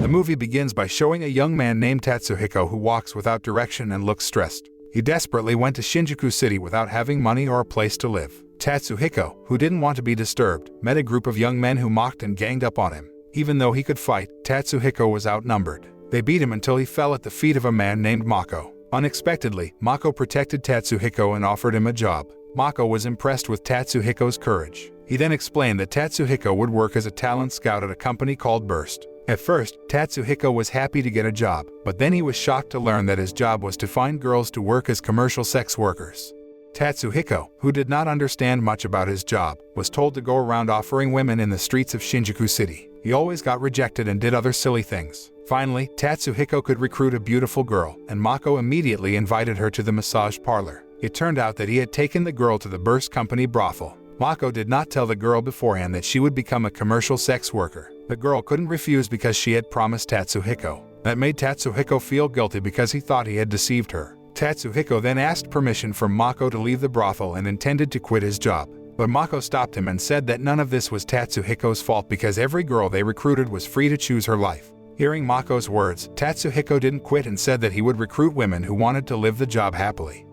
movie begins by showing a young man named Tatsuhiko who walks without direction and looks stressed. He desperately went to Shinjuku City without having money or a place to live. Tatsuhiko, who didn't want to be disturbed, met a group of young men who mocked and ganged up on him. Even though he could fight, Tatsuhiko was outnumbered. They beat him until he fell at the feet of a man named Mako. Unexpectedly, Mako protected Tatsuhiko and offered him a job. Mako was impressed with Tatsuhiko's courage. He then explained that Tatsuhiko would work as a talent scout at a company called Burst. At first, Tatsuhiko was happy to get a job, but then he was shocked to learn that his job was to find girls to work as commercial sex workers. Tatsuhiko, who did not understand much about his job, was told to go around offering women in the streets of Shinjuku City. He always got rejected and did other silly things. Finally, Tatsuhiko could recruit a beautiful girl, and Mako immediately invited her to the massage parlor. It turned out that he had taken the girl to the Burst Company brothel. Mako did not tell the girl beforehand that she would become a commercial sex worker. The girl couldn't refuse because she had promised Tatsuhiko. That made Tatsuhiko feel guilty because he thought he had deceived her. Tatsuhiko then asked permission from Mako to leave the brothel and intended to quit his job. But Mako stopped him and said that none of this was Tatsuhiko's fault because every girl they recruited was free to choose her life. Hearing Mako's words, Tatsuhiko didn't quit and said that he would recruit women who wanted to live the job happily.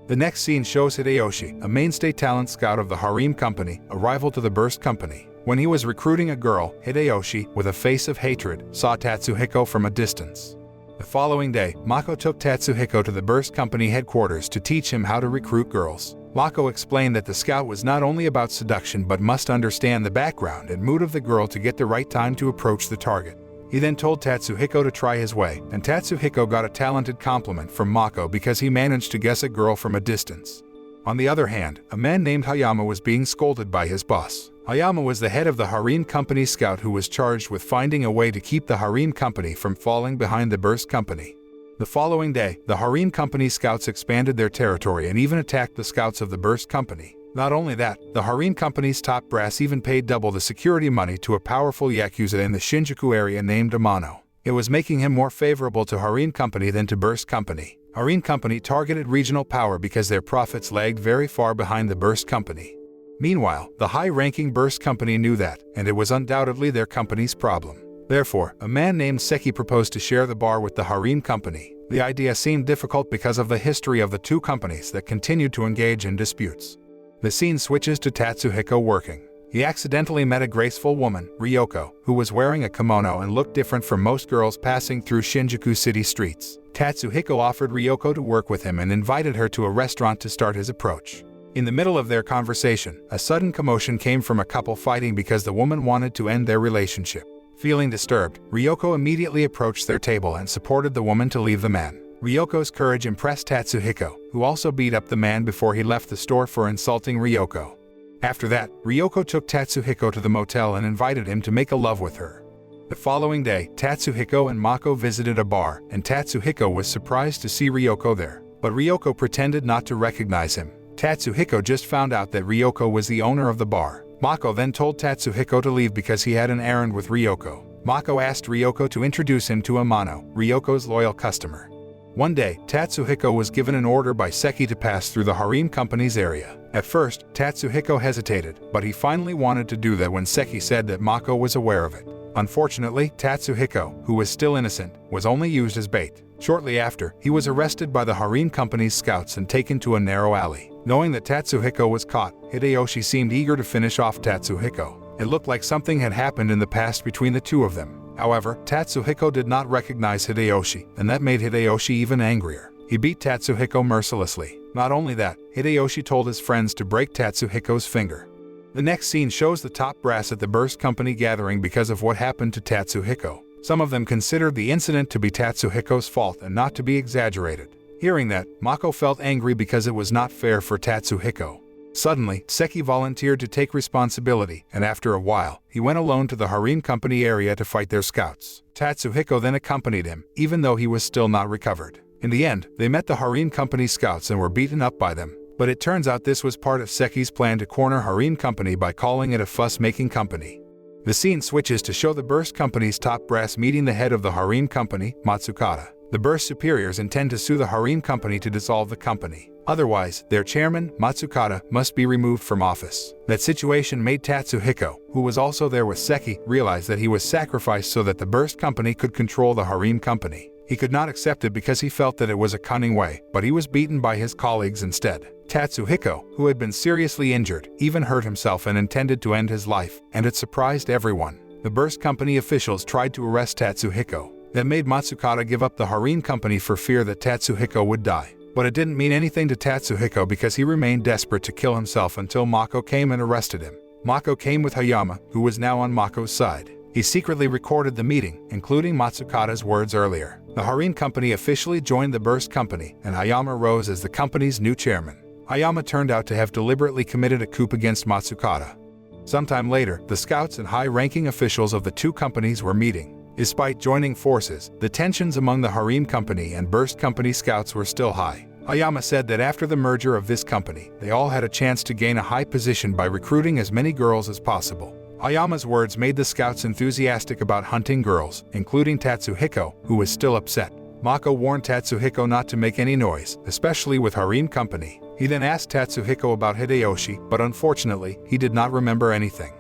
The next scene shows Hideyoshi, a mainstay talent scout of the Harem Company, a rival to the Burst Company. When he was recruiting a girl, Hideyoshi, with a face of hatred, saw Tatsuhiko from a distance. The following day, Mako took Tatsuhiko to the Burst Company headquarters to teach him how to recruit girls. Mako explained that the scout was not only about seduction but must understand the background and mood of the girl to get the right time to approach the target. He then told Tatsuhiko to try his way, and Tatsuhiko got a talented compliment from Mako because he managed to guess a girl from a distance. On the other hand, a man named Hayama was being scolded by his boss. Hayama was the head of the Harem Company scout who was charged with finding a way to keep the Harem Company from falling behind the Burst Company. The following day, the Harem Company scouts expanded their territory and even attacked the scouts of the Burst Company. Not only that, the Harem Company's top brass even paid double the security money to a powerful Yakuza in the Shinjuku area named Amano. It was making him more favorable to Harem Company than to Burst Company. Harem Company targeted regional power because their profits lagged very far behind the Burst Company. Meanwhile, the high-ranking Burst Company knew that, and it was undoubtedly their company's problem. Therefore, a man named Seki proposed to share the bar with the Harem Company. The idea seemed difficult because of the history of the two companies that continued to engage in disputes. The scene switches to Tatsuhiko working. He accidentally met a graceful woman, Ryoko, who was wearing a kimono and looked different from most girls passing through Shinjuku City streets. Tatsuhiko offered Ryoko to work with him and invited her to a restaurant to start his approach. In the middle of their conversation, a sudden commotion came from a couple fighting because the woman wanted to end their relationship. Feeling disturbed, Ryoko immediately approached their table and supported the woman to leave the man. Ryoko's courage impressed Tatsuhiko, who also beat up the man before he left the store for insulting Ryoko. After that, Ryoko took Tatsuhiko to the motel and invited him to make a love with her. The following day, Tatsuhiko and Mako visited a bar, and Tatsuhiko was surprised to see Ryoko there. But Ryoko pretended not to recognize him. Tatsuhiko just found out that Ryoko was the owner of the bar. Mako then told Tatsuhiko to leave because he had an errand with Ryoko. Mako asked Ryoko to introduce him to Amano, Ryoko's loyal customer. One day, Tatsuhiko was given an order by Seki to pass through the Harem Company's area. At first, Tatsuhiko hesitated, but he finally wanted to do that when Seki said that Mako was aware of it. Unfortunately, Tatsuhiko, who was still innocent, was only used as bait. Shortly after, he was arrested by the Harem Company's scouts and taken to a narrow alley. Knowing that Tatsuhiko was caught, Hideyoshi seemed eager to finish off Tatsuhiko. It looked like something had happened in the past between the two of them. However, Tatsuhiko did not recognize Hideyoshi, and that made Hideyoshi even angrier. He beat Tatsuhiko mercilessly. Not only that, Hideyoshi told his friends to break Tatsuhiko's finger. The next scene shows the top brass at the Burst Company gathering because of what happened to Tatsuhiko. Some of them considered the incident to be Tatsuhiko's fault and not to be exaggerated. Hearing that, Mako felt angry because it was not fair for Tatsuhiko. Suddenly, Seki volunteered to take responsibility, and after a while, he went alone to the Harem Company area to fight their scouts. Tatsuhiko then accompanied him, even though he was still not recovered. In the end, they met the Harem Company scouts and were beaten up by them. But it turns out this was part of Seki's plan to corner Harem Company by calling it a fuss-making company. The scene switches to show the Burst Company's top brass meeting the head of the Harem Company, Matsukata. The burst superiors intend to sue the harem company to dissolve the company. Otherwise, their chairman, Matsukata, must be removed from office. That situation made Tatsuhiko, who was also there with Seki, realize that he was sacrificed so that the burst company could control the harem company. He could not accept it because he felt that it was a cunning way, but he was beaten by his colleagues instead. Tatsuhiko, who had been seriously injured, even hurt himself and intended to end his life, and it surprised everyone. The burst company officials tried to arrest Tatsuhiko. That made Matsukata give up the harem company for fear that Tatsuhiko would die. But it didn't mean anything to Tatsuhiko because he remained desperate to kill himself until Mako came and arrested him. Mako came with Hayama, who was now on Mako's side. He secretly recorded the meeting, including Matsukata's words earlier. The harem company officially joined the burst company, and Hayama rose as the company's new chairman. Hayama turned out to have deliberately committed a coup against Matsukata. Sometime later, the scouts and high-ranking officials of the two companies were meeting. Despite joining forces, the tensions among the harem company and burst company scouts were still high. Hayama said that after the merger of this company, they all had a chance to gain a high position by recruiting as many girls as possible. Hayama's words made the scouts enthusiastic about hunting girls, including Tatsuhiko, who was still upset. Mako warned Tatsuhiko not to make any noise, especially with harem company. He then asked Tatsuhiko about Hideyoshi, but unfortunately, he did not remember anything.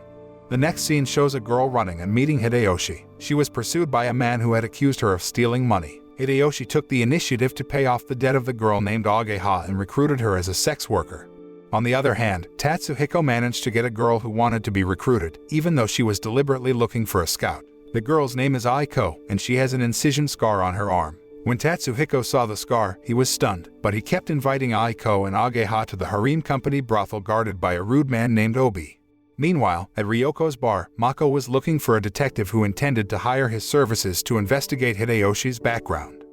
The next scene shows a girl running and meeting Hideyoshi. She was pursued by a man who had accused her of stealing money. Hideyoshi took the initiative to pay off the debt of the girl named Ageha and recruited her as a sex worker. On the other hand, Tatsuhiko managed to get a girl who wanted to be recruited, even though she was deliberately looking for a scout. The girl's name is Aiko, and she has an incision scar on her arm. When Tatsuhiko saw the scar, he was stunned, but he kept inviting Aiko and Ageha to the harem company brothel guarded by a rude man named Obi. Meanwhile, at Ryoko's bar, Mako was looking for a detective who intended to hire his services to investigate Hideyoshi's background.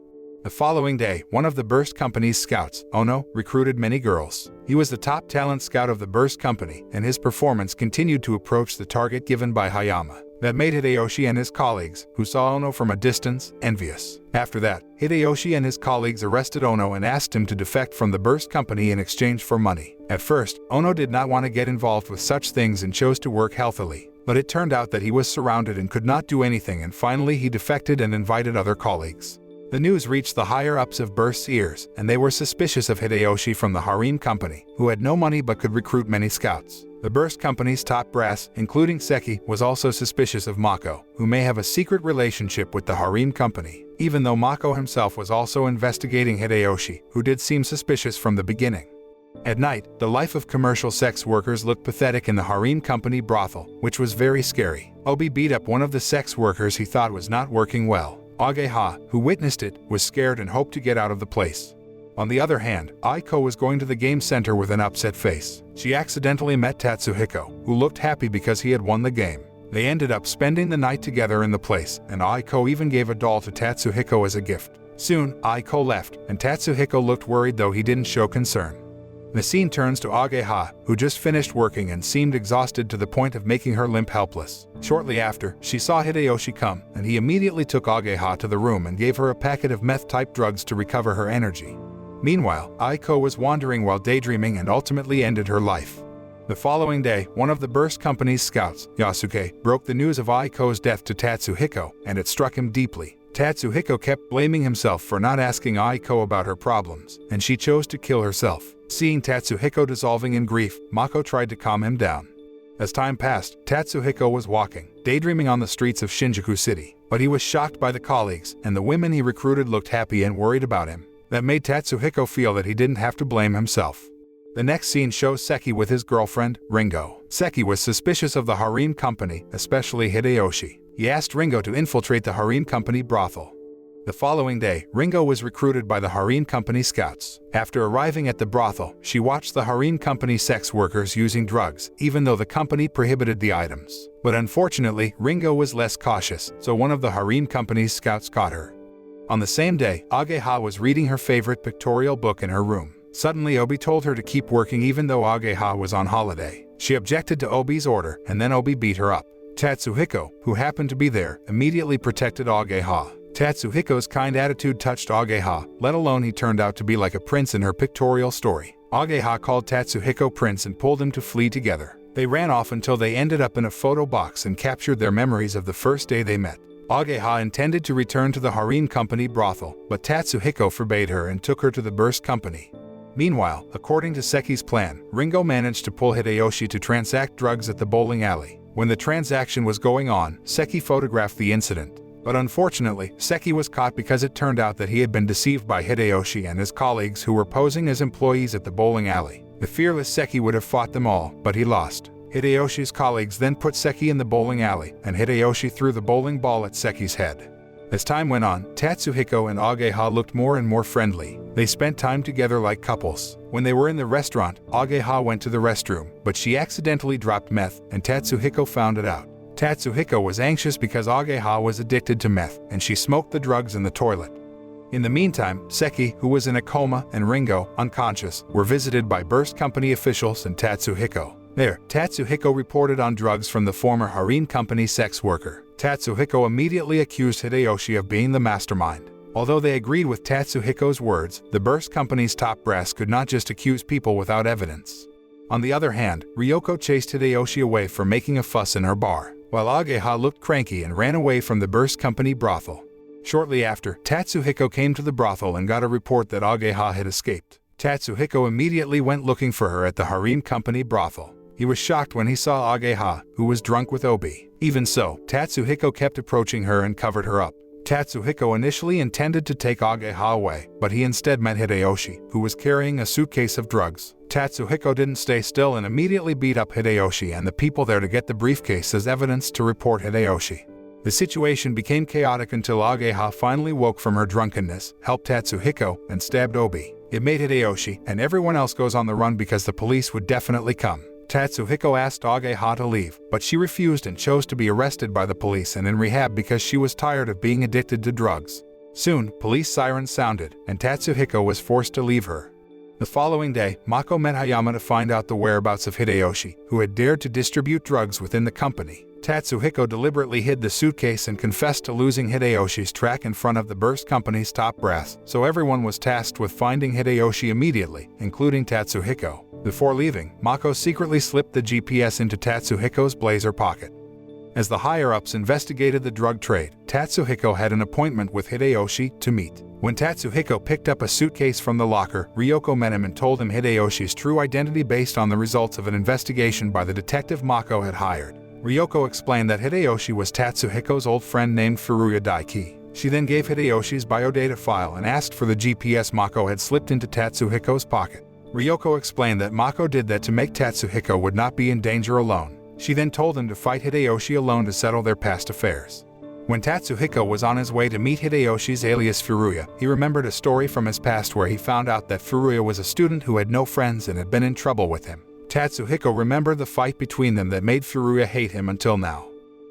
The following day, one of the burst company's scouts, Ono, recruited many girls. He was the top talent scout of the burst company, and his performance continued to approach the target given by Hayama. That made Hideyoshi and his colleagues, who saw Ono from a distance, envious. After that, Hideyoshi and his colleagues arrested Ono and asked him to defect from the burst company in exchange for money. At first, Ono did not want to get involved with such things and chose to work healthily. But it turned out that he was surrounded and could not do anything, and finally he defected and invited other colleagues. The news reached the higher-ups of Burst's ears, and they were suspicious of Hideyoshi from the harem company, who had no money but could recruit many scouts. The Burst company's top brass, including Seki, was also suspicious of Mako, who may have a secret relationship with the harem company, even though Mako himself was also investigating Hideyoshi, who did seem suspicious from the beginning. At night, the life of commercial sex workers looked pathetic in the harem company brothel, which was very scary. Obi beat up one of the sex workers he thought was not working well. Ageha, who witnessed it, was scared and hoped to get out of the place. On the other hand, Aiko was going to the game center with an upset face. She accidentally met Tatsuhiko, who looked happy because he had won the game. They ended up spending the night together in the place, and Aiko even gave a doll to Tatsuhiko as a gift. Soon, Aiko left, and Tatsuhiko looked worried though he didn't show concern. The scene turns to Ageha, who just finished working and seemed exhausted to the point of making her limp helpless. Shortly after, she saw Hideyoshi come, and he immediately took Ageha to the room and gave her a packet of meth-type drugs to recover her energy. Meanwhile, Aiko was wandering while daydreaming and ultimately ended her life. The following day, one of the Burst company's scouts, Yasuke, broke the news of Aiko's death to Tatsuhiko, and it struck him deeply. Tatsuhiko kept blaming himself for not asking Aiko about her problems, and she chose to kill herself. Seeing Tatsuhiko dissolving in grief, Mako tried to calm him down. As time passed, Tatsuhiko was walking, daydreaming on the streets of Shinjuku City, but he was shocked by the colleagues, and the women he recruited looked happy and worried about him. That made Tatsuhiko feel that he didn't have to blame himself. The next scene shows Seki with his girlfriend, Ringo. Seki was suspicious of the harem company, especially Hideyoshi. He asked Ringo to infiltrate the harem company brothel. The following day, Ringo was recruited by the harem company scouts. After arriving at the brothel, she watched the harem company sex workers using drugs, even though the company prohibited the items. But unfortunately, Ringo was less cautious, so one of the harem company's scouts caught her. On the same day, Ageha was reading her favorite pictorial book in her room. Suddenly, Obi told her to keep working even though Ageha was on holiday. She objected to Obi's order, and then Obi beat her up. Tatsuhiko, who happened to be there, immediately protected Ageha. Tatsuhiko's kind attitude touched Ageha, let alone he turned out to be like a prince in her pictorial story. Ageha called Tatsuhiko prince and pulled him to flee together. They ran off until they ended up in a photo box and captured their memories of the first day they met. Ageha intended to return to the harem company brothel, but Tatsuhiko forbade her and took her to the burst company. Meanwhile, according to Seki's plan, Ringo managed to pull Hideyoshi to transact drugs at the bowling alley. When the transaction was going on, Seki photographed the incident. But unfortunately, Seki was caught because it turned out that he had been deceived by Hideyoshi and his colleagues who were posing as employees at the bowling alley. The fearless Seki would have fought them all, but he lost. Hideyoshi's colleagues then put Seki in the bowling alley, and Hideyoshi threw the bowling ball at Seki's head. As time went on, Tatsuhiko and Ageha looked more and more friendly. They spent time together like couples. When they were in the restaurant, Ageha went to the restroom, but she accidentally dropped meth, and Tatsuhiko found it out. Tatsuhiko was anxious because Ageha was addicted to meth, and she smoked the drugs in the toilet. In the meantime, Seki, who was in a coma, and Ringo, unconscious, were visited by burst company officials and Tatsuhiko. There, Tatsuhiko reported on drugs from the former harem company sex worker. Tatsuhiko immediately accused Hideyoshi of being the mastermind. Although they agreed with Tatsuhiko's words, the burst company's top brass could not just accuse people without evidence. On the other hand, Ryoko chased Hideyoshi away for making a fuss in her bar, while Ageha looked cranky and ran away from the burst company brothel. Shortly after, Tatsuhiko came to the brothel and got a report that Ageha had escaped. Tatsuhiko immediately went looking for her at the harem company brothel. He was shocked when he saw Ageha, who was drunk with Obi. Even so, Tatsuhiko kept approaching her and covered her up. Tatsuhiko initially intended to take Ageha away, but he instead met Hideyoshi, who was carrying a suitcase of drugs. Tatsuhiko didn't stay still and immediately beat up Hideyoshi and the people there to get the briefcase as evidence to report Hideyoshi. The situation became chaotic until Ageha finally woke from her drunkenness, helped Tatsuhiko, and stabbed Obi. It made Hideyoshi and everyone else goes on the run because the police would definitely come. Tatsuhiko asked Ageha to leave, but she refused and chose to be arrested by the police and in rehab because she was tired of being addicted to drugs. Soon, police sirens sounded, and Tatsuhiko was forced to leave her. The following day, Mako met Hayama to find out the whereabouts of Hideyoshi, who had dared to distribute drugs within the company. Tatsuhiko deliberately hid the suitcase and confessed to losing Hideyoshi's track in front of the burst company's top brass, so everyone was tasked with finding Hideyoshi immediately, including Tatsuhiko. Before leaving, Mako secretly slipped the GPS into Tatsuhiko's blazer pocket. As the higher-ups investigated the drug trade, Tatsuhiko had an appointment with Hideyoshi to meet. When Tatsuhiko picked up a suitcase from the locker, Ryoko met him and told him Hideyoshi's true identity based on the results of an investigation by the detective Mako had hired. Ryoko explained that Hideyoshi was Tatsuhiko's old friend named Furuya Daiki. She then gave Hideyoshi's biodata file and asked for the GPS Mako had slipped into Tatsuhiko's pocket. Ryoko explained that Mako did that to make Tatsuhiko would not be in danger alone. She then told him to fight Hideyoshi alone to settle their past affairs. When Tatsuhiko was on his way to meet Hideyoshi's alias Furuya, he remembered a story from his past where he found out that Furuya was a student who had no friends and had been in trouble with him. Tatsuhiko remembered the fight between them that made Furuya hate him until now.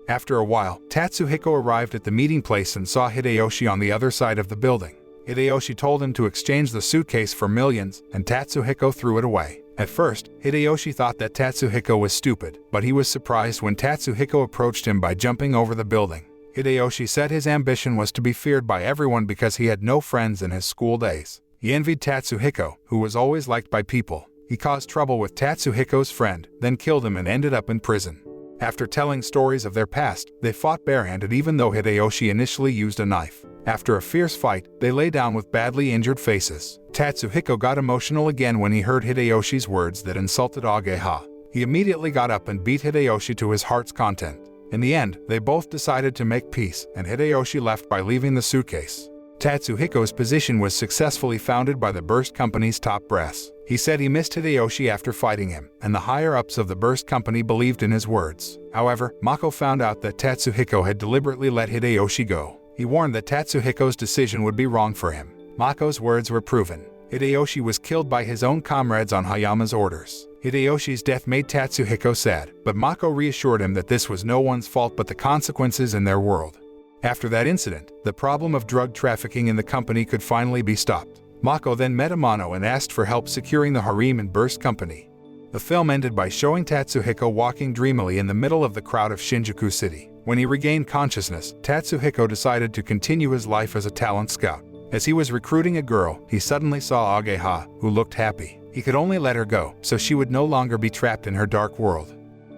After a while, Tatsuhiko arrived at the meeting place and saw Hideyoshi on the other side of the building. Hideyoshi told him to exchange the suitcase for millions, and Tatsuhiko threw it away. At first, Hideyoshi thought that Tatsuhiko was stupid, but he was surprised when Tatsuhiko approached him by jumping over the building. Hideyoshi said his ambition was to be feared by everyone because he had no friends in his school days. He envied Tatsuhiko, who was always liked by people. He caused trouble with Tatsuhiko's friend, then killed him and ended up in prison. After telling stories of their past, they fought barehanded even though Hideyoshi initially used a knife. After a fierce fight, they lay down with badly injured faces. Tatsuhiko got emotional again when he heard Hideyoshi's words that insulted Ageha. He immediately got up and beat Hideyoshi to his heart's content. In the end, they both decided to make peace, and Hideyoshi left by leaving the suitcase. Tatsuhiko's position was successfully founded by the burst company's top brass. He said he missed Hideyoshi after fighting him, and the higher-ups of the burst company believed in his words. However, Mako found out that Tatsuhiko had deliberately let Hideyoshi go. He warned that Tatsuhiko's decision would be wrong for him. Mako's words were proven. Hideyoshi was killed by his own comrades on Hayama's orders. Hideyoshi's death made Tatsuhiko sad, but Mako reassured him that this was no one's fault but the consequences in their world. After that incident, the problem of drug trafficking in the company could finally be stopped. Mako then met Amano and asked for help securing the harem and burst company. The film ended by showing Tatsuhiko walking dreamily in the middle of the crowd of Shinjuku City. When he regained consciousness, Tatsuhiko decided to continue his life as a talent scout. As he was recruiting a girl, he suddenly saw Ageha, who looked happy. He could only let her go, so she would no longer be trapped in her dark world.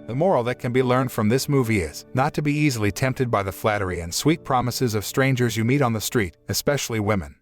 The moral that can be learned from this movie is not to be easily tempted by the flattery and sweet promises of strangers you meet on the street, especially women.